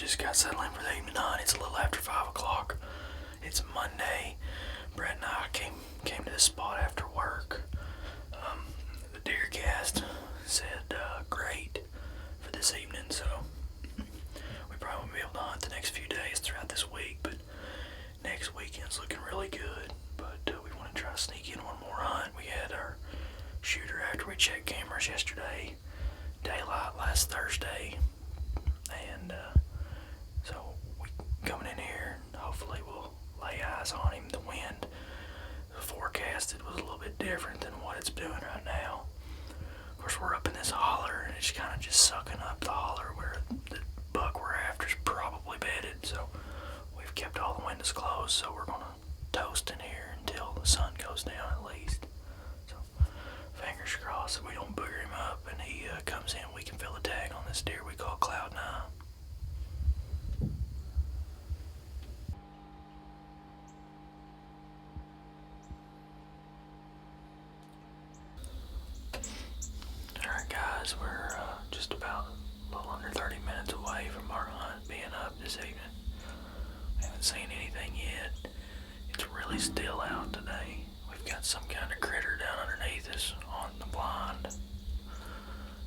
just got settled in for the evening hunt. It's a little after 5 o'clock. It's Monday. Brett and I came to this spot after work. The deer cast said great for this evening, so we probably won't be able to hunt the next few days throughout this week, but next weekend's looking really good. But we want to try to sneak in one more hunt. We had our shooter after we checked cameras yesterday, daylight last Thursday, and so we coming in here, hopefully we'll lay eyes on him. The wind, the forecasted was a little bit different than what it's doing right now. Of course, we're up in this holler, and it's kind of just sucking up the holler where the buck we're after is probably bedded, so we've kept all the windows closed, so we're going to toast in here until the sun goes down at least. So fingers crossed that we don't booger him up and he comes in, we can fill a tag on this deer we call Cloud 9. Alright guys, we're just about a little under 30 minutes away from our hunt being up this evening. We haven't seen anything yet. It's really still out today. We've got some kind of critter down underneath us on the blind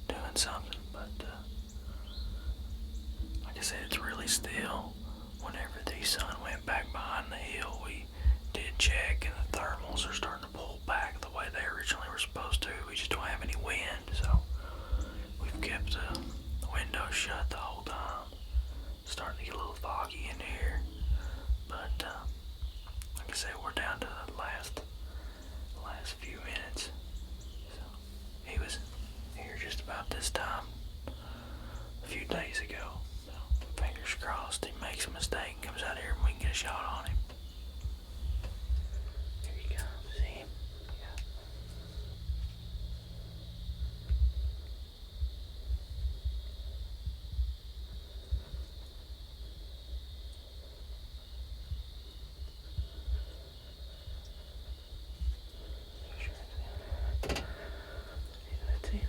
doing something, but like I said, it's really still. Whenever the sun went back behind the hill, we did check, and the thermals are starting to pull back the way they originally were supposed to. We just don't have any wind, so we've kept the window shut the whole time. It's starting to get a little foggy in here, but like I said, we're down to the last few minutes. So he was here just about this time a few days ago. So fingers crossed he makes a mistake and comes out here and we can get a shot on him. Here you go. See him? Yeah. That's him.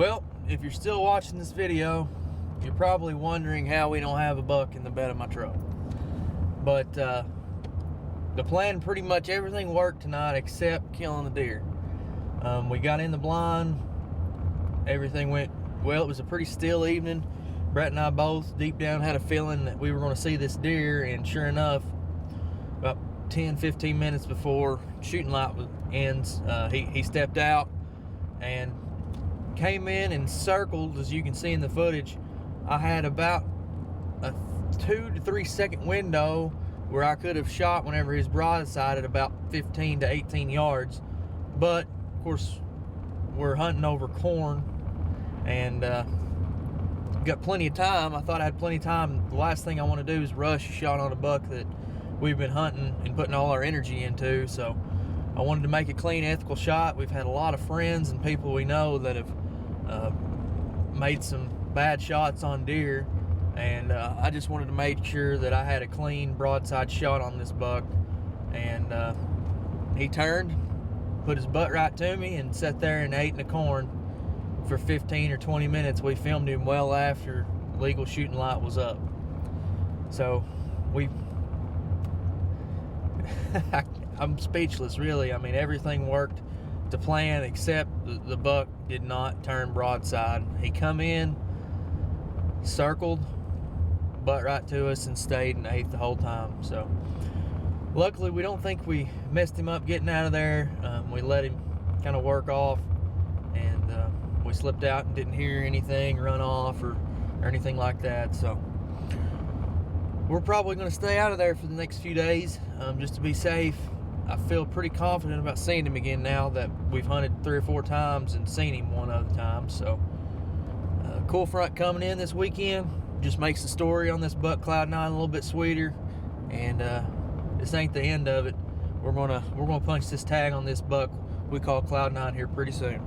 Well, if you're still watching this video, you're probably wondering how we don't have a buck in the bed of my truck. But the plan, pretty much everything worked tonight except killing the deer. We got in the blind. Everything went well. It was a pretty still evening. Brett and I both deep down had a feeling that we were going to see this deer, and sure enough, about 10-15 minutes before shooting light ends, he stepped out and came in and circled. As you can see in the footage, I had about a 2 to 3 second window where I could have shot whenever his broadside at about 15 to 18 yards, but of course we're hunting over corn and got plenty of time. I thought I had plenty of time. The last thing I want to do is rush a shot on a buck that we've been hunting and putting all our energy into. So I wanted to make a clean, ethical shot. We've had a lot of friends and people we know that have made some bad shots on deer, and I just wanted to make sure that I had a clean broadside shot on this buck. And he turned, put his butt right to me, and sat there and ate in the corn for 15 or 20 minutes. We filmed him well after legal shooting light was up. So I'm speechless, really. I mean, everything worked to plan except the buck did not turn broadside. He come in, circled, butt right to us, and stayed and ate the whole time. So luckily we don't think we messed him up getting out of there. We let him kind of work off, and we slipped out and didn't hear anything run off or anything like that. So we're probably going to stay out of there for the next few days, just to be safe. I feel pretty confident about seeing him again now that we've hunted 3 or 4 times and seen him one other time. So cool front coming in this weekend just makes the story on this buck Cloud9 a little bit sweeter. And this ain't the end of it. We're gonna punch this tag on this buck we call Cloud9 here pretty soon.